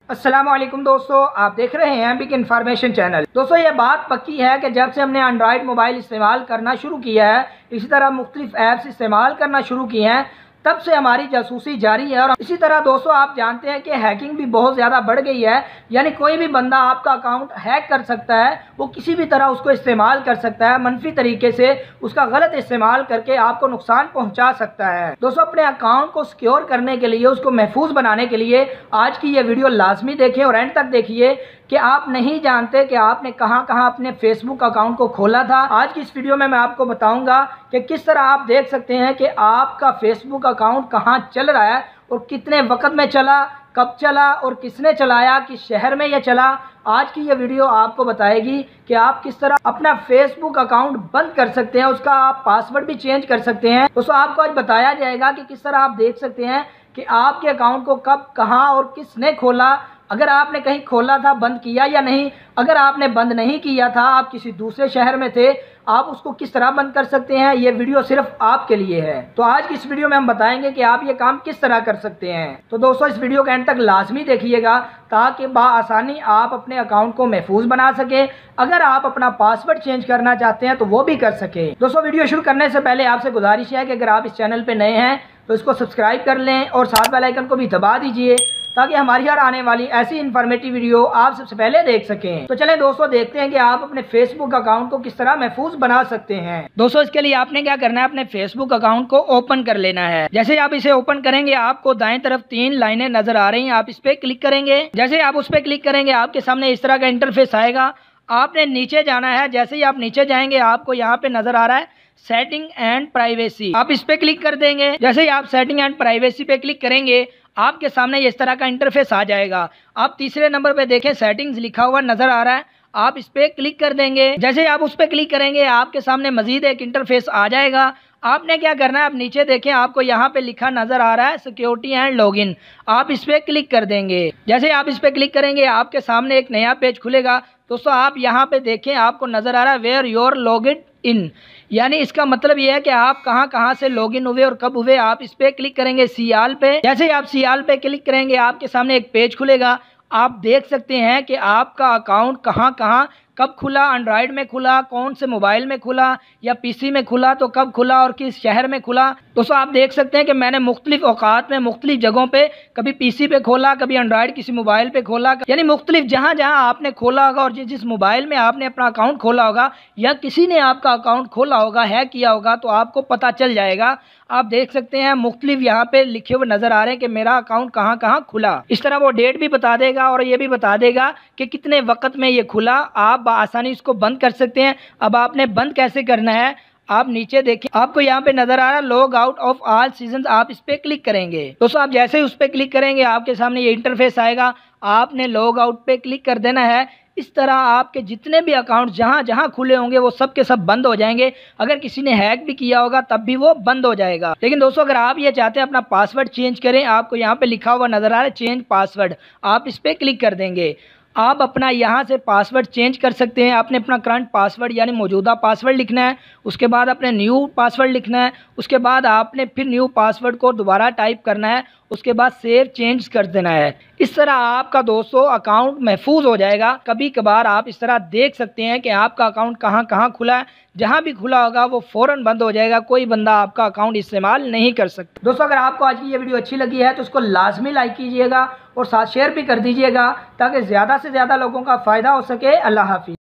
अस्सलाम वालेकुम दोस्तों, आप देख रहे हैं बिग इन्फॉर्मेशन चैनल। दोस्तों ये बात पक्की है कि जब से हमने एंड्रॉयड मोबाइल इस्तेमाल करना शुरू किया है, इसी तरह मुख्तलिफ ऐप्स इस्तेमाल करना शुरू किए हैं, तब से हमारी जासूसी जारी है। और इसी तरह दोस्तों आप जानते हैं कि हैकिंग भी बहुत ज़्यादा बढ़ गई है। यानी कोई भी बंदा आपका अकाउंट हैक कर सकता है, वो किसी भी तरह उसको इस्तेमाल कर सकता है, मनफी तरीके से उसका गलत इस्तेमाल करके आपको नुकसान पहुंचा सकता है। दोस्तों अपने अकाउंट को सिक्योर करने के लिए, उसको महफूज बनाने के लिए आज की ये वीडियो लाजमी देखें और एंड तक देखिए कि आप नहीं जानते कि आपने कहां कहां अपने फेसबुक अकाउंट को खोला था। आज की इस वीडियो में मैं आपको बताऊंगा कि किस तरह आप देख सकते हैं कि आपका फेसबुक अकाउंट कहां चल रहा है और कितने वक्त में चला, कब चला और किसने चलाया, किस शहर में यह चला। आज की यह वीडियो आपको बताएगी कि आप किस तरह अपना फेसबुक अकाउंट बंद कर सकते हैं, उसका आप पासवर्ड भी चेंज कर सकते हैं। दोस्तों आपको आज बताया जाएगा कि किस तरह आप देख सकते हैं कि आपके अकाउंट को कब, कहां और किसने खोला, अगर आपने कहीं खोला था, बंद किया या नहीं। अगर आपने बंद नहीं किया था, आप किसी दूसरे शहर में थे, आप उसको किस तरह बंद कर सकते हैं। ये वीडियो सिर्फ आपके लिए है। तो आज की इस वीडियो में हम बताएंगे कि आप ये काम किस तरह कर सकते हैं। तो दोस्तों इस वीडियो के एंड तक लाजमी देखिएगा ताकि बआसानी आप अपने अकाउंट को महफूज बना सके। अगर आप अपना पासवर्ड चेंज करना चाहते हैं तो वो भी कर सके। दोस्तों वीडियो शुरू करने से पहले आपसे गुजारिश है कि अगर आप इस चैनल पर नए हैं तो इसको सब्सक्राइब कर लें और साथ बेल आइकन को भी दबा दीजिए ताकि हमारी हर आने वाली ऐसी इन्फॉर्मेटिव वीडियो आप सबसे पहले देख सकें। तो चलें दोस्तों देखते हैं कि आप अपने फेसबुक अकाउंट को किस तरह महफूज बना सकते हैं। दोस्तों इसके लिए आपने क्या करना है, अपने फेसबुक अकाउंट को ओपन कर लेना है। जैसे आप इसे ओपन करेंगे आपको दाएं तरफ 3 लाइनें नजर आ रही हैं, आप इस पे क्लिक करेंगे। जैसे आप उस पर क्लिक करेंगे आपके सामने इस तरह का इंटरफेस आएगा। आपने नीचे जाना है। जैसे ही आप नीचे जाएंगे आपको यहाँ पे नजर आ रहा है सेटिंग एंड प्राइवेसी, आप इस पे क्लिक कर देंगे। जैसे ही आप सेटिंग एंड प्राइवेसी पे क्लिक करेंगे आपके सामने इस तरह का इंटरफेस आ जाएगा। आप तीसरे नंबर पे देखें सेटिंग्स लिखा हुआ नजर आ रहा है, आप इस पे क्लिक कर देंगे। जैसे ही आप उस पे क्लिक करेंगे आपके सामने मजीद एक इंटरफेस आ जाएगा। आपने क्या करना है, आप नीचे देखें आपको यहाँ पे लिखा नजर आ रहा है सिक्योरिटी एंड लॉगिन, आप इस पे क्लिक कर देंगे। जैसे आप इस पे क्लिक करेंगे आपके सामने एक नया पेज खुलेगा। दोस्तों आप यहाँ पे देखें आपको नजर आ रहा है वेयर योर लॉगिन इन, यानी इसका मतलब यह है कि आप कहां कहां से लॉगिन हुए और कब हुए। आप इस पे क्लिक करेंगे सियाल पे। जैसे ही आप सियाल पे क्लिक करेंगे आपके सामने एक पेज खुलेगा। आप देख सकते हैं कि आपका अकाउंट कहां कहां कब खुला, एंड्रॉयड में खुला, कौन से मोबाइल में खुला या पीसी में खुला, तो कब खुला और किस शहर में खुला। दोस्तों आप देख सकते हैं कि मैंने मुख्तलिफ औकात में मुख्तलिफ जगहों पे कभी पीसी पे खोला, कभी एंड्रॉयड किसी मोबाइल पे खोला, यानी मुख्तलिफ जहां जहां आपने खोला होगा और जिस मोबाइल में आपने अपना अकाउंट खोला होगा या किसी ने आपका अकाउंट खोला होगा, हैक किया होगा, तो आपको पता चल जाएगा। आप देख सकते हैं मुख्तलिफ यहाँ पे लिखे हुए नजर आ रहे हैं कि मेरा अकाउंट कहाँ कहाँ खुला। इस तरह वो डेट भी बता देगा और ये भी बता देगा कि कितने वक्त में ये खुला। आप आसानी इसको बंद कर सकते हैं। अब आपने बंद कैसे करना है, आप नीचे देखिए आपको यहाँ पे नजर आ रहा है log out of all season, आप इस पे क्लिक करेंगे। दोस्तों आप जैसे ही उस पे क्लिक करेंगे आपके सामने ये इंटरफेस आएगा, आपने लॉग आउट पे क्लिक कर देना है। इस तरह आपके जितने भी अकाउंट जहां जहां खुले होंगे वो सब के सब बंद हो जाएंगे। अगर किसी ने हैक भी किया होगा तब भी वो बंद हो जाएगा। लेकिन दोस्तों अगर आप ये चाहते हैं अपना पासवर्ड चेंज करें, आपको यहाँ पे लिखा हुआ नजर आ रहा है चेंज पासवर्ड, आप इस पे क्लिक कर देंगे। आप अपना यहाँ से पासवर्ड चेंज कर सकते हैं। आपने अपना करंट पासवर्ड यानी मौजूदा पासवर्ड लिखना है, उसके बाद अपने न्यू पासवर्ड लिखना है, उसके बाद आपने फिर न्यू पासवर्ड को दोबारा टाइप करना है, उसके बाद सेव चेंज कर देना है। इस तरह आपका दोस्तों अकाउंट महफूज हो जाएगा। कभी कभार आप इस तरह देख सकते हैं कि आपका अकाउंट कहाँ कहाँ खुला है, जहाँ भी खुला होगा वो फ़ौरन बंद हो जाएगा, कोई बंदा आपका अकाउंट इस्तेमाल नहीं कर सकता। दोस्तों अगर आपको आज की ये वीडियो अच्छी लगी है तो उसको लाजमी लाइक कीजिएगा और साथ शेयर भी कर दीजिएगा ताकि ज़्यादा से ज़्यादा लोगों का फ़ायदा हो सके। अल्लाह हाफिज़।